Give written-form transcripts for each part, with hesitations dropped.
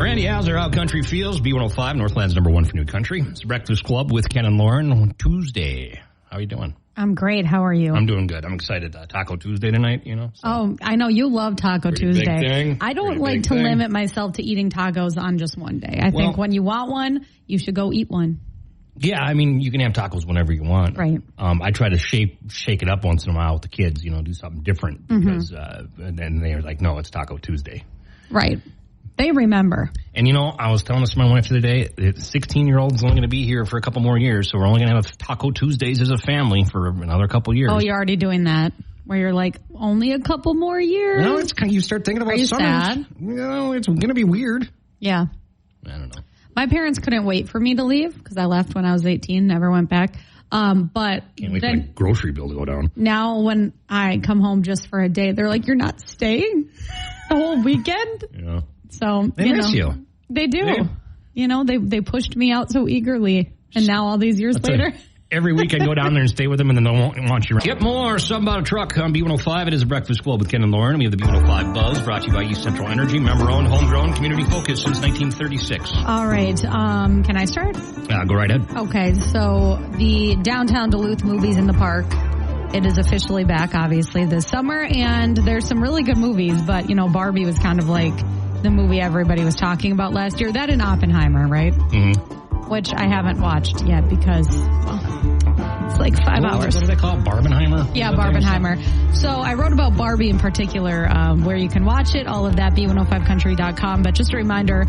Randy Hauser, How Country Feels, B105, Northland's #1 for New Country. It's the Breakfast Club with Ken and Lauren on Tuesday. How are you doing? I'm great. How are you? I'm doing good. I'm excited. Taco Tuesday tonight, you know. So. Oh, I know. You love Taco Tuesday. Big thing. I don't like to limit myself to eating tacos on just one day. I think when you want one, you should go eat one. Yeah, I mean, you can have tacos whenever you want. Right. I try to shake it up once in a while with the kids, you know, do something different. Because and then they're like, no, it's Taco Tuesday. Right. They remember. And, you know, I was telling this to my wife the other day, 16-year-old's only going to be here for a couple more years, so we're only going to have Taco Tuesdays as a family for another couple years. Oh, you're already doing that, where you're like, only a couple more years? No, it's kind of, you start thinking about summer. Are you sad? You know, it's going to be weird. Yeah. I don't know. My parents couldn't wait for me to leave, because I left when I was 18, never went back. But can't wait for the grocery bill to go down. Now when I come home just for a day, they're like, you're not staying the whole weekend? Yeah. So, they miss you. They do. Yeah. You know, they pushed me out so eagerly. And now all these years later. Every week I go down there and stay with them, and then they won't want you. Get more. Something about a truck on B105. It is a Breakfast Club with Ken and Lauren. We have the B105 Buzz, brought to you by East Central Energy. Member-owned, homegrown, community-focused since 1936. All right. Can I start? Go right ahead. Okay. So the downtown Duluth Movies in the Park. It is officially back, obviously, this summer. And there's some really good movies. But, you know, Barbie was kind of like the movie everybody was talking about last year. That and Oppenheimer, right? Mm-hmm. Which I haven't watched yet because, well, it's like 5 hours. What do they call it? Barbenheimer? Yeah, Barbenheimer. So I wrote about Barbie in particular, where you can watch it, all of that, b105country.com. But just a reminder,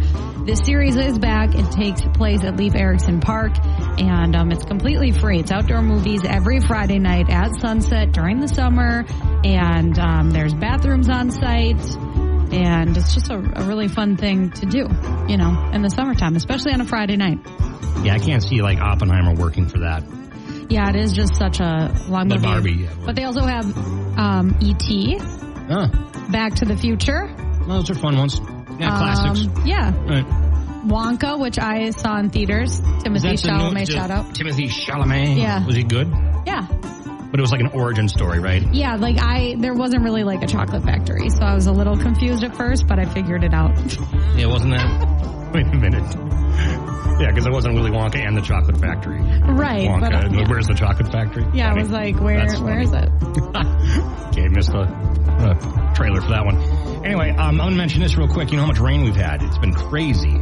this series is back. It takes place at Leif Erikson Park, and it's completely free. It's outdoor movies every Friday night at sunset during the summer, and there's bathrooms on site. And it's just a really fun thing to do, you know, in the summertime, especially on a Friday night. Yeah, I can't see, like, Oppenheimer working for that. Yeah, it is just such a long movie. Barbie, yeah. But they also have E.T., Back to the Future. Well, those are fun ones. Yeah, classics. Yeah. Right. Wonka, which I saw in theaters. Timothy Chalamet, shout out. Timothy Chalamet. Yeah. Was he good? Yeah. But it was like an origin story, right? Yeah, like there wasn't really like a chocolate factory, so I was a little confused at first, but I figured it out. Yeah, wasn't that? Wait a minute. Yeah, because it wasn't Willy Wonka and the Chocolate Factory. Right. Wonka. But, yeah. Where's the Chocolate Factory? Yeah, I was like, where is it? Okay, missed the trailer for that one. Anyway, I'm going to mention this real quick. You know how much rain we've had? It's been crazy.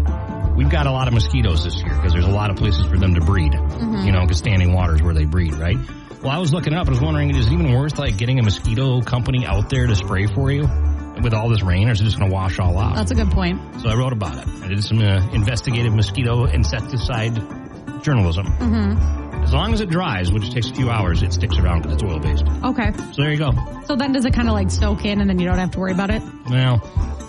We've got a lot of mosquitoes this year because there's a lot of places for them to breed. Mm-hmm. You know, because standing water is where they breed, right? Well, I was looking up. I was wondering, is it even worth like getting a mosquito company out there to spray for you with all this rain, or is it just going to wash all out? That's a good point. So I wrote about it. I did some investigative mosquito insecticide journalism. Mm-hmm. As long as it dries, which takes a few hours, it sticks around because it's oil-based. Okay. So there you go. So then does it kind of like soak in and then you don't have to worry about it? Well,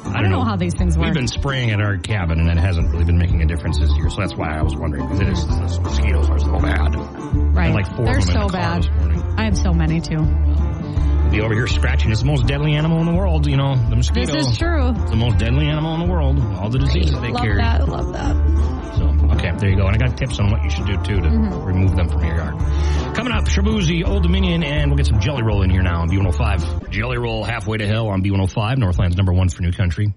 I don't know how these things work. We've been spraying at our cabin, and it hasn't really been making a difference this year. So that's why I was wondering, because the mosquitoes are so bad. Right. Like 4 They're of them so in the car bad. this morning. I have so many, too. Be over here scratching. It's the most deadly animal in the world, you know, the mosquito. This is true. It's the most deadly animal in the world. All the diseases they carry. Love that. So, okay, there you go. And I got tips on what you should do, too, to remove them from your yard. Coming up, Shabuzi, Old Dominion, and we'll get some Jelly Roll in here now on B105. Jelly Roll, Halfway to Hell on B105, Northland's #1 for New Country.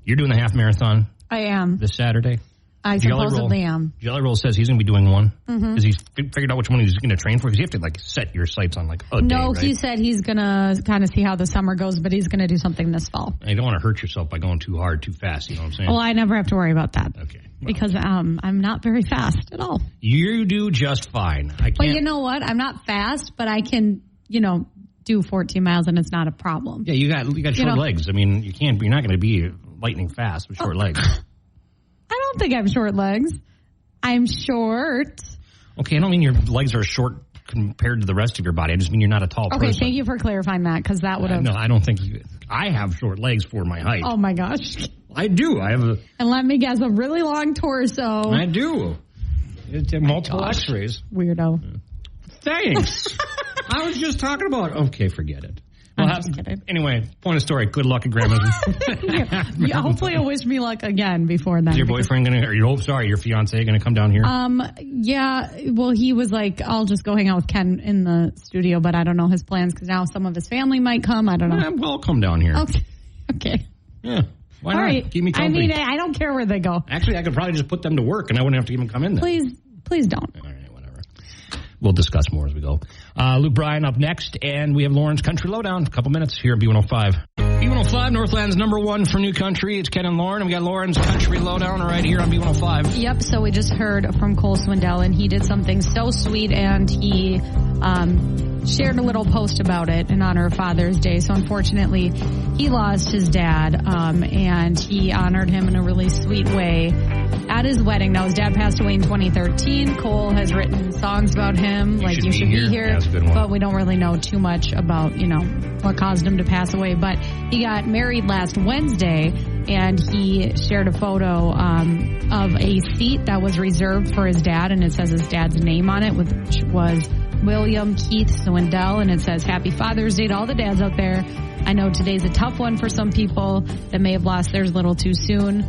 You're doing the half marathon. I am. This Saturday. I supposedly am. Jelly Roll says he's going to be doing one. Because he's figured out which one he's going to train for. Because you have to, like, set your sights on, like, a day, right? He said he's going to kind of see how the summer goes, but he's going to do something this fall. And you don't want to hurt yourself by going too hard, too fast, you know what I'm saying? Well, I never have to worry about that. Okay. Well, because I'm not very fast at all. You do just fine. But you know what? I'm not fast, but I can, you know, do 14 miles and it's not a problem. Yeah, you got short legs. I mean, you're not going to be lightning fast with short legs. I don't think I have short legs. I'm short. Okay, I don't mean your legs are short compared to the rest of your body. I just mean you're not a tall person. Okay, thank you for clarifying that, because that would have... No, I don't think I have short legs for my height. Oh, my gosh. I do. I have And let me guess, a really long torso. I do. It's multiple X-rays. Weirdo. Thanks. I was just talking about... Okay, forget it. I'm just kidding. Anyway, point of story. Good luck at Grandma's. Yeah, hopefully you'll wish me luck again before then. Is your boyfriend going to, your fiance going to come down here? Yeah, well, he was like, I'll just go hang out with Ken in the studio, but I don't know his plans because now some of his family might come. I don't know. Well, come down here. Okay. Yeah. Why not? Right. Keep me company. I mean, I don't care where they go. Actually, I could probably just put them to work, and I wouldn't have to even come in there. Please don't. All right, whatever. We'll discuss more as we go. Luke Bryan up next, and we have Lauren's Country Lowdown. A couple minutes here at B105. B105, Northland's number one for new country. It's Ken and Lauren, and we got Lauren's Country Lowdown right here on B105. Yep, so we just heard from Cole Swindell, and he did something so sweet, and he shared a little post about it in honor of Father's Day. So unfortunately, he lost his dad, and he honored him in a really sweet way at his wedding. Now, his dad passed away in 2013. Cole has written songs about him, like You Should Be Here. That's a good one. But we don't really know too much about, what caused him to pass away. But he got married last Wednesday, and he shared a photo of a seat that was reserved for his dad, and it says his dad's name on it, which was William Keith Swindell, and it says, Happy Father's Day to all the dads out there. I know today's a tough one for some people that may have lost theirs a little too soon.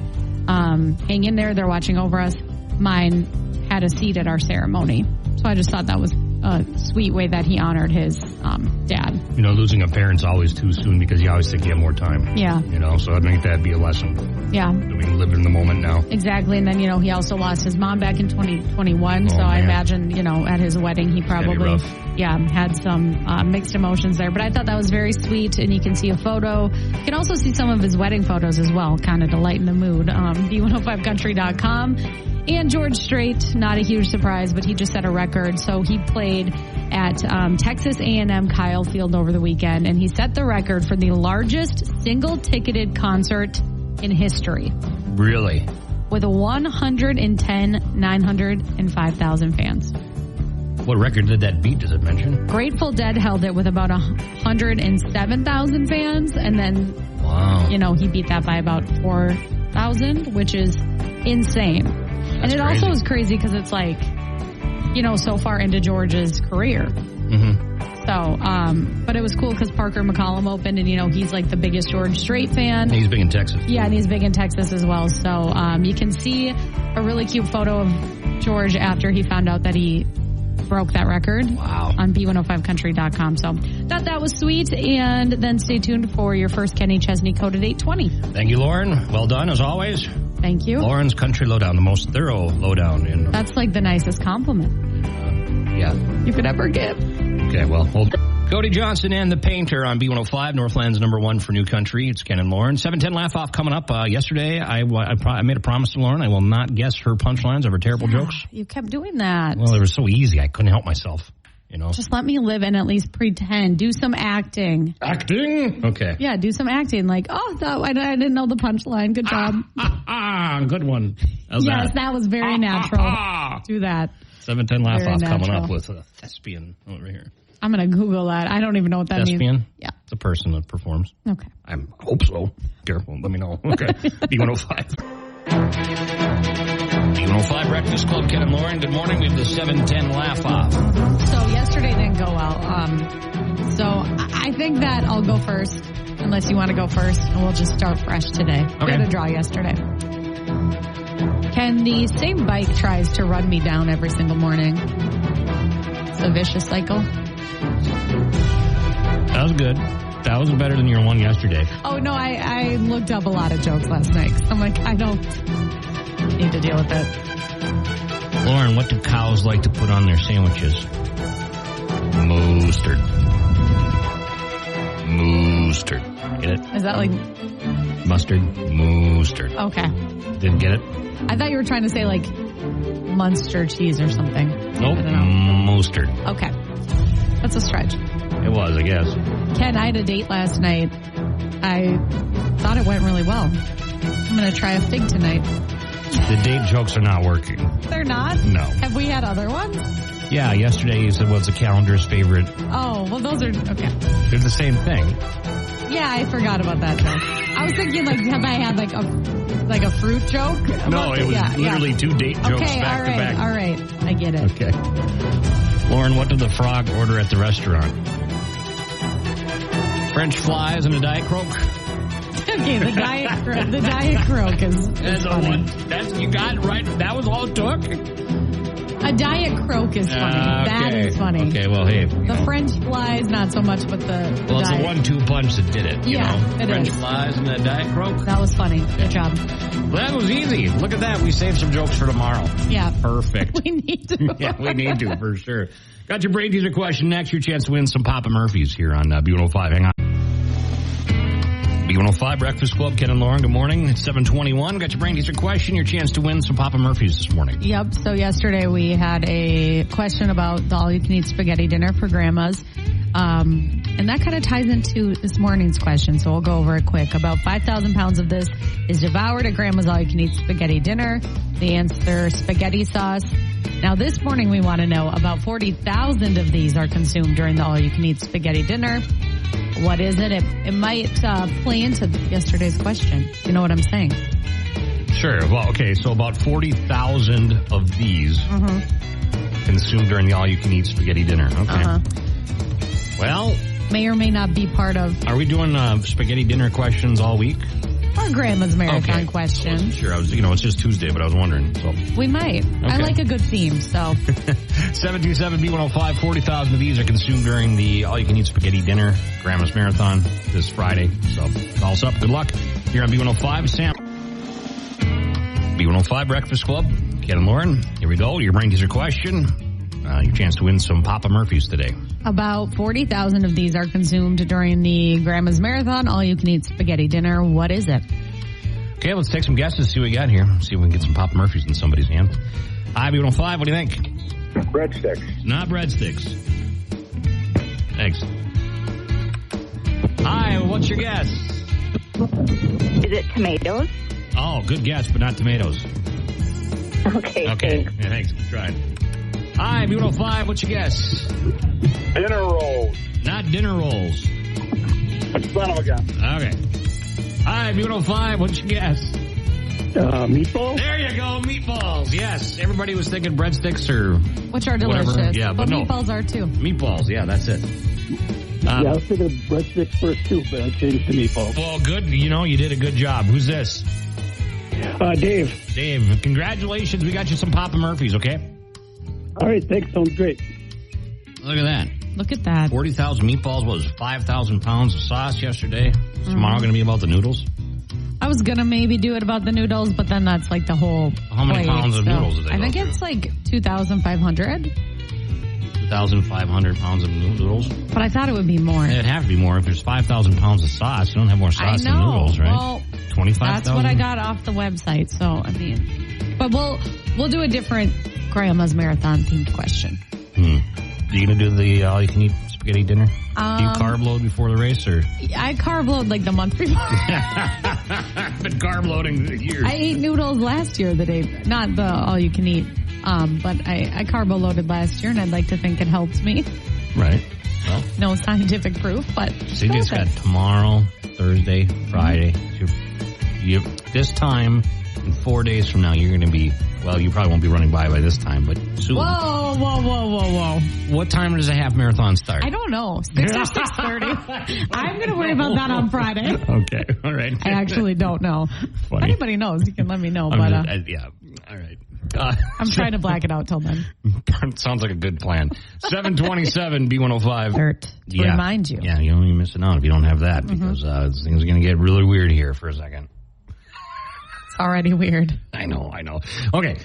Hang in there. They're watching over us. Mine had a seat at our ceremony. So I just thought that was a sweet way that he honored his dad. Losing a parent's always too soon because you always think you have more time. Yeah. So I think that'd be a lesson. Yeah. That we can live in the moment now. Exactly. And then, he also lost his mom back in 2021. So man. I imagine, at his wedding, he probably, had some mixed emotions there. But I thought that was very sweet. And you can see a photo. You can also see some of his wedding photos as well, kind of to lighten the mood. B105country.com. And George Strait, not a huge surprise, but he just set a record. So he played at Texas A&M Kyle Field over the weekend, and he set the record for the largest single-ticketed concert in history. Really? With 905,000 fans. What record did that beat? Does it mention? Grateful Dead held it with about 107,000 fans, and then, wow. He beat that by about 4,000, which is insane. That's and it crazy. also is crazy because it's like, so far into George's career. Mm-hmm. So, but it was cool because Parker McCollum opened, and, he's like the biggest George Strait fan. He's big in Texas. Yeah, and he's big in Texas as well. So you can see a really cute photo of George after he found out that he broke that record. Wow. On B105country.com. So thought that was sweet. And then stay tuned for your first Kenny Chesney Code at 8:20. Thank you, Lauren. Well done, as always. Thank you. Lauren's Country Lowdown, the most thorough lowdown in... That's like the nicest compliment. Yeah. You could ever give. Okay, well, Cody Johnson and the Painter on B105, Northland's number one for new country. It's Ken and Lauren. 7:10 laugh off coming up. Yesterday, I made a promise to Lauren. I will not guess her punchlines of her terrible jokes. You kept doing that. Well, they were so easy. I couldn't help myself. Just let me live and at least pretend. Do some acting. Acting? Okay. Yeah, do some acting. Like, I didn't know the punchline. Good job. Good one. Yes, that was very natural. Do that. 7:10 laugh Very off natural. coming up with a thespian over here. I'm going to Google that. I don't even know what that means. Thespian? Yeah. It's a person that performs. Okay. I hope so. Careful. Let me know. Okay. B105. B105 Breakfast Club, Ken and Lauren. Good morning. We have the 7:10 laugh off. So yesterday didn't go well. So I think that I'll go first, unless you want to go first, and we'll just start fresh today. We had a draw yesterday. Ken, the same bike tries to run me down every single morning. It's a vicious cycle. That was good. That was better than your one yesterday. Oh, no, I looked up a lot of jokes last night. I'm like, I don't need to deal with it. Lauren, what do cows like to put on their sandwiches? Mustard. Get it? Is that like... Mustard. Okay. Didn't get it? I thought you were trying to say like Munster cheese or something. Nope. I don't know. Mustard. Okay. That's a stretch. It was, I guess. Ken, I had a date last night. I thought it went really well. I'm going to try a fig tonight. The date jokes are not working. They're not? No. Have we had other ones? Yeah, yesterday you said what's the calendar's favorite. Oh, well, those are... Okay. They're the same thing. Yeah, I forgot about that joke. I was thinking, like, have I had, like a fruit joke? No, it was literally two date jokes back to back. All right. I get it. Okay. Lauren, what did the frog order at the restaurant? French fries and a Diet Coke. Okay, the Diet Coke is That's funny. you got it right. That was all it took? A diet croak is funny. That is funny. Okay, well, hey. The French flies, not so much, but the Well, it's diet. the 1-2 punch that did it. Yeah, you know? it French is. flies and the diet croak. That was funny. Good job. Well, that was easy. Look at that. We saved some jokes for tomorrow. Yeah. Perfect. We need to. Yeah, we need to, for sure. Got your brain teaser question next. Your chance to win some Papa Murphy's here on B105. Hang on. B105 Breakfast Club, Ken and Lauren, good morning. It's 7:21. Got your brain teaser question. Your chance to win some Papa Murphy's this morning. Yep. So yesterday we had a question about the all-you-can-eat spaghetti dinner for grandmas. And that kind of ties into this morning's question, so we'll go over it quick. About 5,000 pounds of this is devoured at grandma's all-you-can-eat spaghetti dinner. The answer, spaghetti sauce. Now, this morning we want to know about 40,000 of these are consumed during the all-you-can-eat spaghetti dinner. What is it? It might play into yesterday's question. You know what I'm saying? Sure. Well, okay, so about 40,000 of these consumed during the all-you-can-eat spaghetti dinner. Okay. Well, may or may not be part of are we doing spaghetti dinner questions all week? our grandma's marathon I question. wasn't sure. I was, it's just Tuesday, but I was wondering. So We might. Okay. I like a good theme, so. 727-B105, 40,000 of these are consumed during the all-you-can-eat spaghetti dinner, Grandma's Marathon, this Friday. So call us up. Good luck. Here on B105, Sam. B105 Breakfast Club, Ken and Lauren. Here we go. Your brain teaser question. Your chance to win some Papa Murphy's today. About 40,000 of these are consumed during the Grandma's Marathon all-you-can-eat spaghetti dinner. What is it? Okay, let's take some guesses, see what we got here. See if we can get some Papa Murphy's in somebody's hand. Hi, B105, what do you think? Breadsticks. Not breadsticks. Thanks. Hi, what's your guess? Is it tomatoes? Oh, good guess, but not tomatoes. Okay. Okay, Thanks. yeah, thanks. Keep trying. Hi, B105, what's your guess? Dinner rolls. Not dinner rolls. Son of a gun. Okay. Hi, B105, what's your guess? Meatballs? There you go, meatballs. Yes, everybody was thinking breadsticks or Which are whatever. delicious. Yeah, but no. meatballs are too. Meatballs, yeah, that's it. Yeah, I was thinking of breadsticks first too, but I changed to meatballs. Well, good. You did a good job. Who's this? Dave. Dave, congratulations. We got you some Papa Murphy's, okay? All right, thanks. Sounds great. Look at that. Look at that. 40,000 meatballs. What was it, 5,000 pounds of sauce yesterday? Tomorrow going to be about the noodles? I was going to maybe do it about the noodles, but then that's like the whole How many plate, pounds of so noodles did they I go think through? it's like 2,500, 2,500 pounds of noodles? but I thought it would be more. It'd have to be more. If there's 5,000 pounds of sauce, you don't have more I sauce know. than noodles, right? Well, 25,000? that's what I got off the website, so I mean, but we'll do a different Grandma's Marathon themed question. Are you going to do the all-you-can-eat spaghetti dinner? Do you carb load before the race, or? I carb load like the month before. I've been carb loading for years. I ate noodles last year, not the all you can eat, but I carbo loaded last year, and I'd like to think it helped me. Right. Well, No scientific proof, but so you just got tomorrow, Thursday, Friday. You this time, in 4 days from now, you're going to be, well, you probably won't be running by this time, but soon. Whoa. What time does a half marathon start? I don't know. 6 or 6:30. I'm going to worry about that on Friday. Okay, all right. I actually don't know. Funny. If anybody knows, you can let me know. Yeah, all right. I'm trying to black it out till then. Sounds like a good plan. 727 B105. To remind you. Yeah, you're missing out if you don't have that because things are going to get really weird here for a second. It's already weird. I know. Okay.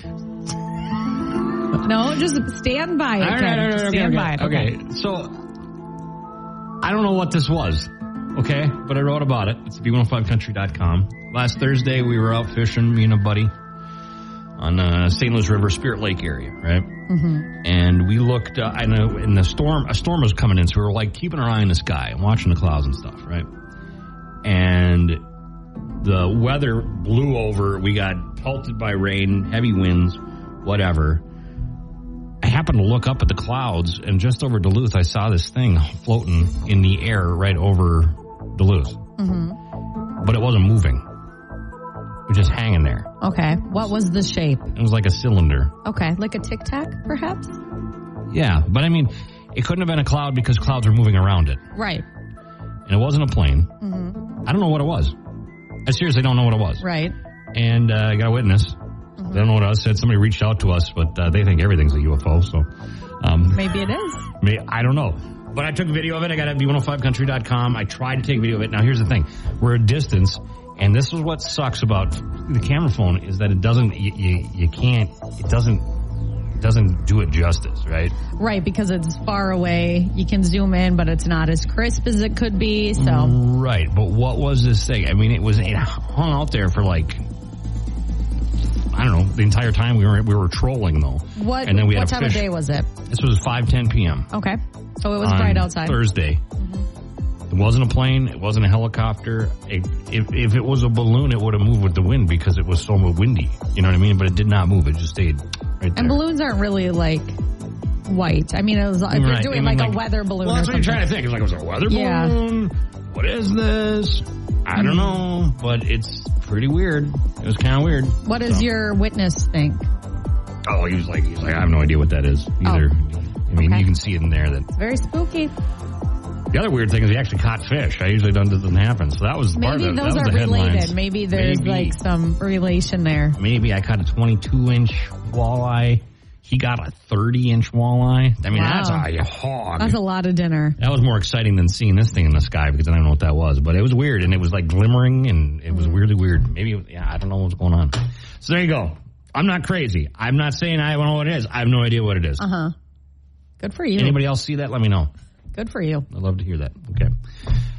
No, just stand by it. All right, Stand by it. Okay, so I don't know what this was, okay? But I wrote about it. It's B105country.com. Last Thursday, we were out fishing, me and a buddy, on St. Louis River, Spirit Lake area, right? Mm-hmm. And we looked, I know, in the storm, a storm was coming in, so we were like keeping our eye on the sky and watching the clouds and stuff, right? And the weather blew over. We got pelted by rain, heavy winds, whatever. I happened to look up at the clouds, and just over Duluth, I saw this thing floating in the air right over Duluth. Mm-hmm. But it wasn't moving. It was just hanging there. Okay. What was the shape? It was like a cylinder. Okay. Like a Tic Tac, perhaps? Yeah, but I mean, it couldn't have been a cloud because clouds were moving around it. Right. And it wasn't a plane. Mm-hmm. I don't know what it was. I seriously don't know what it was. Right. And I got a witness. I don't know what else said. Somebody reached out to us, but they think everything's a UFO. So maybe it is. I don't know. But I took a video of it. I got it at b105country.com. I tried to take a video of it. Now, here's the thing. We're at distance, and this is what sucks about the camera phone is that it doesn't, it doesn't do it justice, right? Right, because it's far away. You can zoom in, but it's not as crisp as it could be, so. Right, but what was this thing? I mean, it hung out there for like, I don't know, the entire time we were trolling, though. What time of day was it? This was 5:10 p.m. Okay. So it was bright outside. Thursday. It wasn't a plane. It wasn't a helicopter. If it was a balloon, it would have moved with the wind because it was so windy. You know what I mean? But it did not move. It just stayed right there. And balloons aren't really like white. I mean, it was, if you're doing like a weather balloon well, that's or what something. you're trying to think. It's like, was it a weather balloon? What is this? I don't know, but it's pretty weird. It was kind of weird. What does your witness think? Oh, he's like, I have no idea what that is either. I mean, you can see it in there. It's very spooky. The other weird thing is he actually caught fish. I usually doesn't happen. So that was part of it. Maybe those are related. Maybe there's like some relation there. Maybe I caught a 22-inch walleye. He got a 30-inch walleye. I mean, that's a hog. That's a lot of dinner. That was more exciting than seeing this thing in the sky because I don't know what that was. But it was weird, and it was like glimmering, and it was weirdly weird. Maybe, I don't know what's going on. So there you go. I'm not crazy. I'm not saying I don't know what it is. I have no idea what it is. Uh-huh. Good for you. Anybody else see that? Let me know. Good for you. I'd love to hear that. Okay.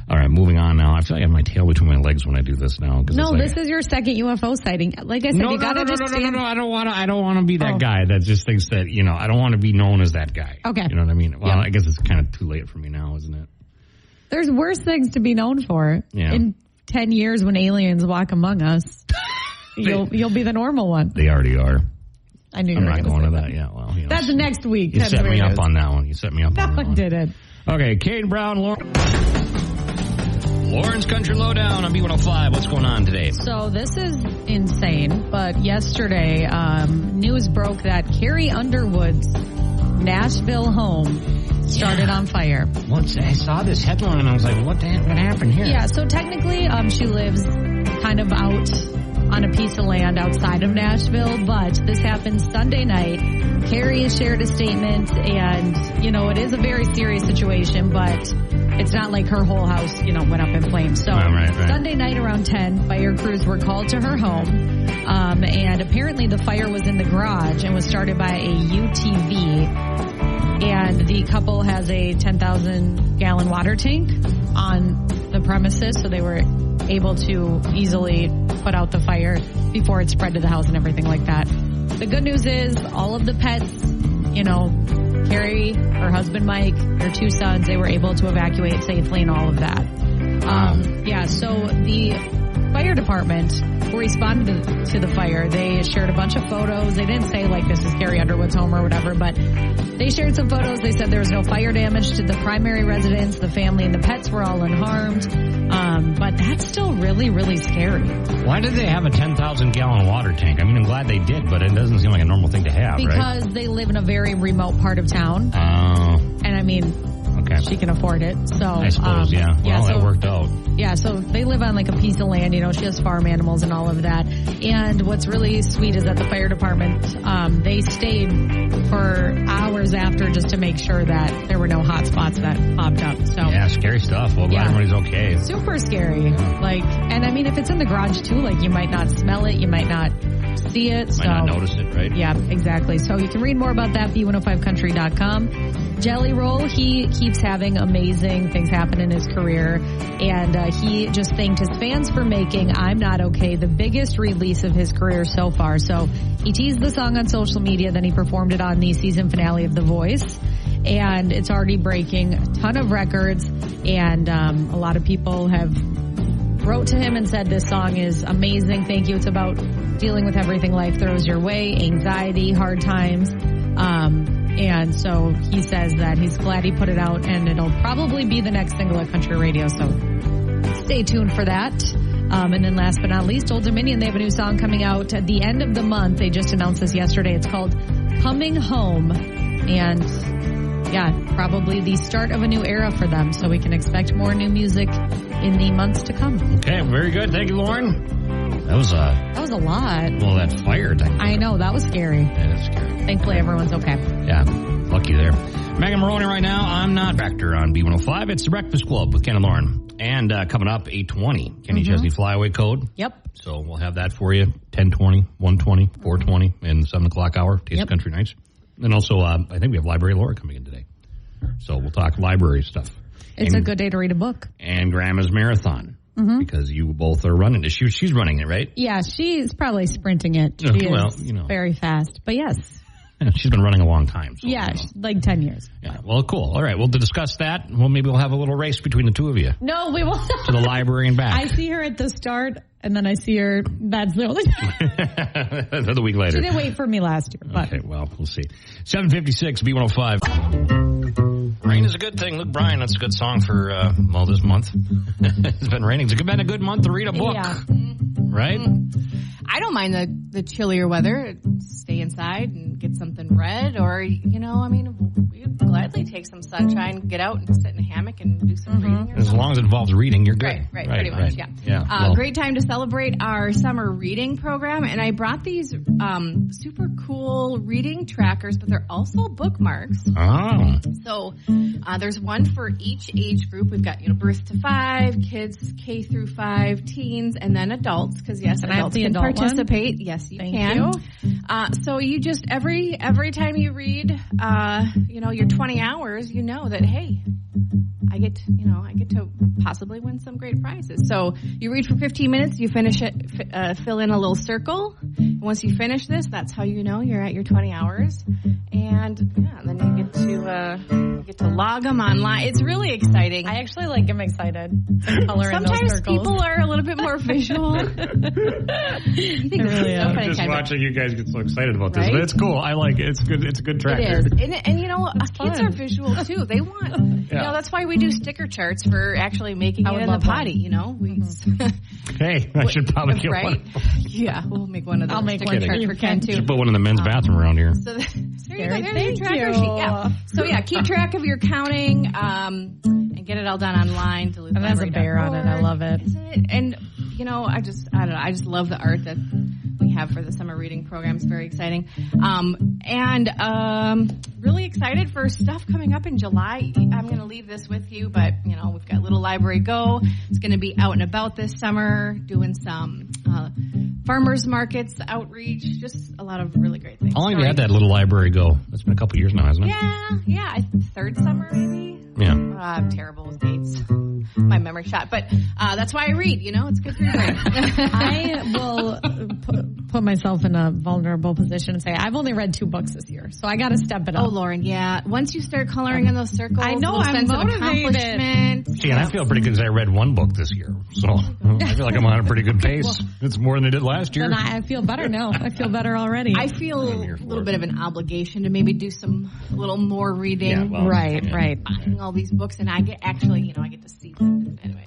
All right, moving on now. I feel like I have my tail between my legs when I do this now. No, this is your second UFO sighting. Like I said, you got to just stand... No, I don't want to be that guy that just thinks that, I don't want to be known as that guy. Okay. You know what I mean? Well, I guess it's kind of too late for me now, isn't it? There's worse things to be known for. Yeah. In 10 years when aliens walk among us, you'll be the normal one. They already are. I knew I'm you were not going to that yet. Yeah, well, that's next week. You set me up on that one. You set me up on that one. No, I didn't. Okay, Kate Brown, Lauren's Country Lowdown on B105. What's going on today? So this is insane, but yesterday news broke that Carrie Underwood's Nashville home started on fire. I saw this headline and I was like, what happened here? Yeah, so technically she lives kind of out on a piece of land outside of Nashville, but this happened Sunday night. Carrie has shared a statement, and, it is a very serious situation, but it's not like her whole house, went up in flames. So right. Sunday night around 10, fire crews were called to her home, and apparently the fire was in the garage and was started by a UTV, and the couple has a 10,000-gallon water tank on the premises, so they were able to easily put out the fire before it spread to the house and everything like that. The good news is all of the pets, Carrie, her husband Mike, their 2 sons, they were able to evacuate safely and all of that. So the fire department who responded to the fire, they shared a bunch of photos. They didn't say like this is Carrie Underwood's home or whatever, but they shared some photos. They said there was no fire damage to the primary residence. The family and the pets were all unharmed. But that's still really, really scary. Why did they have a 10,000-gallon water tank? I mean, I'm glad they did, but it doesn't seem like a normal thing to have, because right? Because they live in a very remote part of town. Oh. And I mean, she can afford it. So I suppose, that worked out. Yeah, so they live on like a piece of land, she has farm animals and all of that. And what's really sweet is that the fire department, they stayed for hours after just to make sure that there were no hot spots that popped up. So yeah, scary stuff. Well, glad everybody's okay. Super scary. And I mean, if it's in the garage too, you might not smell it, you might not see it. Might not notice it, right? Yeah, exactly. So you can read more about that, b105country.com. Jelly Roll, he keeps having amazing things happen in his career, and he just thanked his fans for making I'm Not Okay the biggest release of his career so far. So he teased the song on social media, then he performed it on the season finale of The Voice, and it's already breaking a ton of records, and a lot of people have wrote to him and said this song is amazing, thank you. It's about dealing with everything life throws your way, anxiety, hard times. And so he says that he's glad he put it out, and it'll probably be the next single at country radio. So stay tuned for that. And then last but not least, Old Dominion, they have a new song coming out at the end of the month. They just announced this yesterday. It's called Coming Home. And probably the start of a new era for them. So we can expect more new music in the months to come. Okay, very good. Thank you, Lauren. That was a lot. Well, that fire thing. I know. That was scary. Yeah, that's scary. Thankfully, everyone's okay. Yeah. Lucky there. Megan Maroney right now. I'm not Vector on B105. It's the Breakfast Club with Ken and Lauren. And coming up, 8:20. Kenny Chesney flyaway code. Yep. So we'll have that for you. 10:20, 1:20, 4:20, and 7 o'clock hour. Taste of Country Nights. And also, I think we have Library Laura coming in today. So we'll talk library stuff. It's a good day to read a book. And Grandma's Marathon. Because you both are running it. She's running it, right? Yeah, she's probably sprinting it. She is very fast. But yes. She's been running a long time. So, yeah, like 10 years. Yeah, well, cool. All right, well, to discuss that, maybe we'll have a little race between the two of you. No, we won't. To the library and back. I see her at the start, and then I see her, that's the only time. Another week later. She didn't wait for me last year. But. Okay, well, we'll see. 7:56, B105. Rain is a good thing. Luke Bryan, that's a good song for, this month. It's been raining. It's been a good month to read a book. Yeah. Right? I don't mind the chillier weather. Stay inside and get something read, or we'd gladly take some sunshine, get out and sit in a hammock and do some reading. As long as it involves reading, you're good. Right, pretty much, yeah. Great time to celebrate our summer reading program, and I brought these super cool reading trackers, but they're also bookmarks. Oh. So there's one for each age group. We've got birth to 5, kids K through 5, teens, and then adults. Because adults can participate. Yes, you can. So you just every time you read, your 20 hours, that hey, I get to possibly win some great prizes. So you read for 15 minutes, you finish it, fill in a little circle. Once you finish this, that's how you know you're at your 20 hours. And then you get to log them online. It's really exciting. I actually am excited. Sometimes people are a little bit more visual. I think really so I'm just watching you guys get so excited about this. Right? But it's cool. I like it. It's good. It's a good tracker. It is. And kids are visual too. They want, that's why we do sticker charts for actually making it in the potty, Hey, I should probably get one. Yeah, we'll make one of those. I'll make sticker charts for Ken too. Should put one in the men's bathroom around here. So there's your tracker sheet. Yeah. So keep track of your counting, and get it all done online. Duluth and there's a bear on it. I love it. And I just love the art that we have for the summer reading program. It's very exciting. Really excited for stuff coming up in July. I'm going to leave this with you, but, we've got Little Library Go. It's going to be out and about this summer, doing some farmers markets, outreach, just a lot of really great things. How long have you had that Little Library Go? It's been a couple years now, hasn't it? Yeah. Third summer, maybe. Yeah. I'm terrible with dates. My memory shot. But that's why I read, It's good for your brain. I will put myself in a vulnerable position and say I've only read 2 books this year, so I got to step it up. Oh, Lauren, yeah. Once you start coloring in those circles, I know, I'm motivated. See, and I feel pretty good because I read 1 book this year, so I feel like I'm on a pretty good pace. It's more than I did last year. Then I feel better now. I feel better already. I feel a little bit of an obligation to maybe do a little more reading. Yeah, well, right. Buying all these books, and I get to see them. Anyway,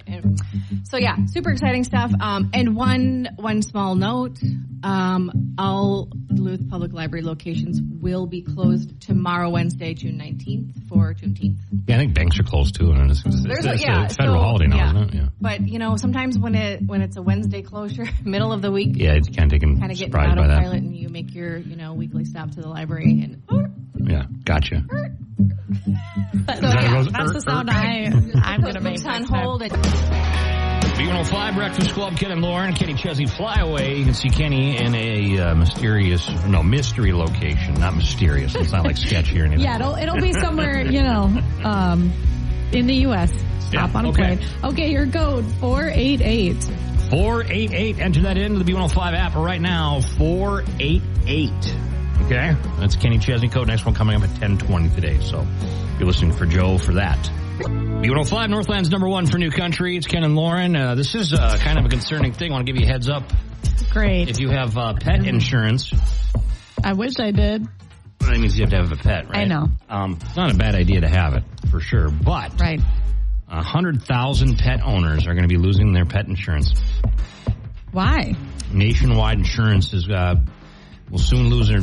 so super exciting stuff. And one small note, all Duluth Public Library locations will be closed tomorrow, Wednesday, June 19th for Juneteenth. Yeah, I think banks are closed too, and it's a federal holiday now, isn't it? Yeah. But sometimes when it's a Wednesday closure, middle of the week, you can't take them kind of get surprised by that. Autopilot, and you make your weekly stop to the library and. Gotcha. That's the sound I'm going to make. On hold. B105 Breakfast Club, Ken and Lauren, Kenny Chesney Flyaway. You can see Kenny in a mystery location. Not mysterious. It's not like sketchy or anything. Yeah, it'll be somewhere, in the U.S. Stop on a plane. Okay, your code 488. 488. Enter that into the B105 app right now. 488. Okay, that's Kenny Chesney code. Next one coming up at 10:20 today. So you're listening for Joe for that. B105 Northland's #1 for New Country. It's Ken and Lauren. This is kind of a concerning thing. I want to give you a heads up. Great. If you have pet insurance. I wish I did. That means you have to have a pet, right? I know. It's not a bad idea to have it, for sure. But 100,000 pet owners are going to be losing their pet insurance. Why? Nationwide insurance is will soon lose their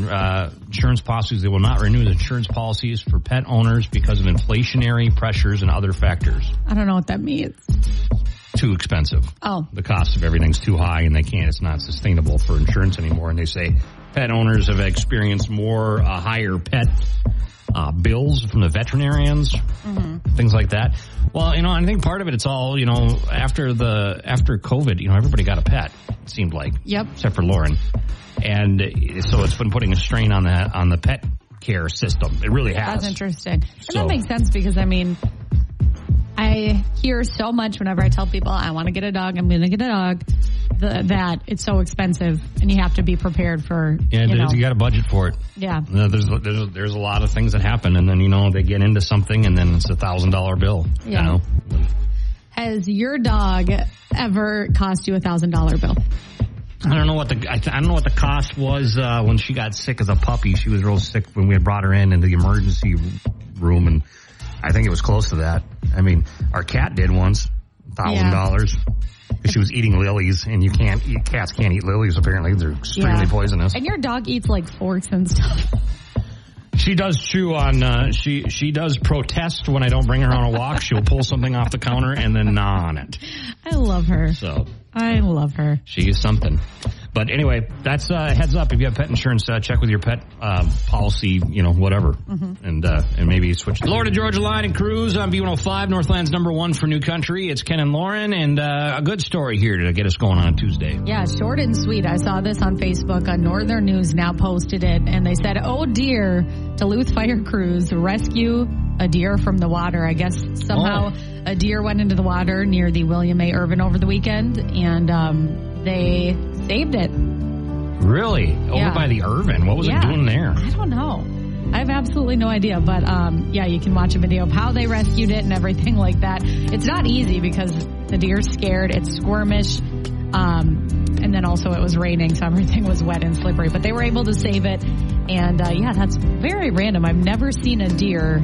insurance policies. They will not renew the insurance policies for pet owners because of inflationary pressures and other factors. I don't know what that means. Too expensive. Oh. The cost of everything's too high, and it's not sustainable for insurance anymore. And they say pet owners have experienced more higher pet bills from the veterinarians, things like that. Well, I think part of it, it's all, after COVID, everybody got a pet, it seemed like. Yep. Except for Lauren. And so it's been putting a strain on the pet care system. It really has. That's interesting. And that makes sense because, I hear so much whenever I tell people I want to get a dog, I'm going to get a dog, that it's so expensive and you have to be prepared for, you got to budget for it. Yeah. There's a lot of things that happen, and then, they get into something and then it's $1,000 bill. Yeah. Has your dog ever cost you $1,000 bill? I don't know what the cost was when she got sick as a puppy. She was real sick when we had brought her in the emergency room, and I think it was close to that. Our cat did once, $1,000. She was eating lilies, and cats can't eat lilies, apparently. They're extremely poisonous. And your dog eats like forks and stuff. She does chew on, she does protest when I don't bring her on a walk. She'll pull something off the counter and then gnaw on it. I love her. So. I love her. She is something. But anyway, that's heads up. If you have pet insurance, check with your pet policy, whatever. And maybe switch. Florida Georgia Line and Cruise on B105, Northland's #1 for New Country. It's Ken and Lauren, and a good story here to get us going on Tuesday. Yeah, short and sweet. I saw this on Facebook. Northern News now posted it, and they said, "Oh dear, Duluth fire crews rescue a deer from the water." I guess somehow a deer went into the water near the William A. Irvin over the weekend, and they saved it. Really? Over by the Irvin? What was it doing there? I don't know. I have absolutely no idea. But, you can watch a video of how they rescued it and everything like that. It's not easy because the deer's scared. It's squirmish. And then also it was raining, so everything was wet and slippery. But they were able to save it. And, that's very random. I've never seen a deer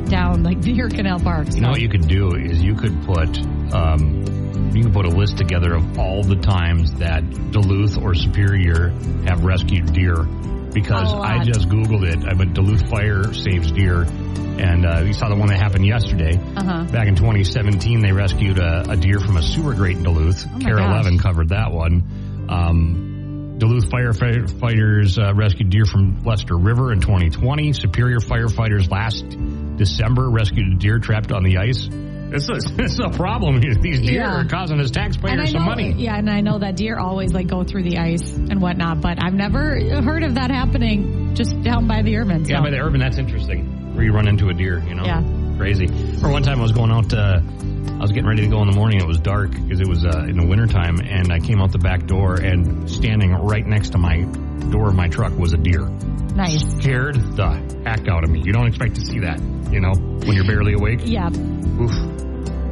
down Deer Canal Park. So. You know what you could do is you could put a list together of all the times that Duluth or Superior have rescued deer, because I just Googled it. I went Duluth Fire Saves Deer, and you saw the one that happened yesterday. Back in 2017, they rescued a deer from a sewer grate in Duluth. Kara 11 covered that one. Duluth firefighters rescued deer from Lester River in 2020. Superior firefighters last December rescued a deer trapped on the ice. It's a problem. These deer are causing us taxpayers some money. Yeah, and I know that deer always go through the ice and whatnot, but I've never heard of that happening just down by the Irvin. So. Yeah, by the Irvin, that's interesting. Where you run into a deer, Yeah. Crazy. For one time I was going out, I was getting ready to go in the morning. It was dark because it was in the wintertime, and I came out the back door, and standing right next to my door of my truck was a deer. Nice. Scared the heck out of me. You don't expect to see that, when you're barely awake. Yeah. Oof.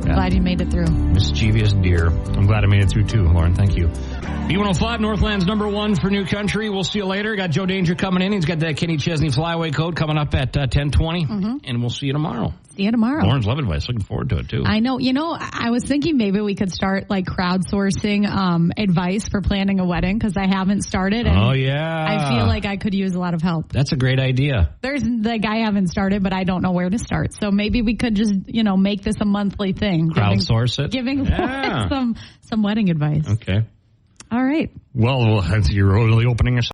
Yeah. Glad you made it through. Mischievous deer. I'm glad I made it through too, Lauren. Thank you. B105, Northland's #1 for New Country. We'll see you later. Got Joe Danger coming in. He's got that Kenny Chesney flyaway code coming up at 10:20, and we'll see you tomorrow. See you tomorrow. Lauren's loving it. Looking forward to it too. I know. I was thinking maybe we could start crowdsourcing advice for planning a wedding, because I haven't started. And I feel like I could use a lot of help. That's a great idea. There's I haven't started, but I don't know where to start. So maybe we could just make this a monthly thing. Crowdsource it. Giving some wedding advice. Okay. All right. Well, you're really opening yourself.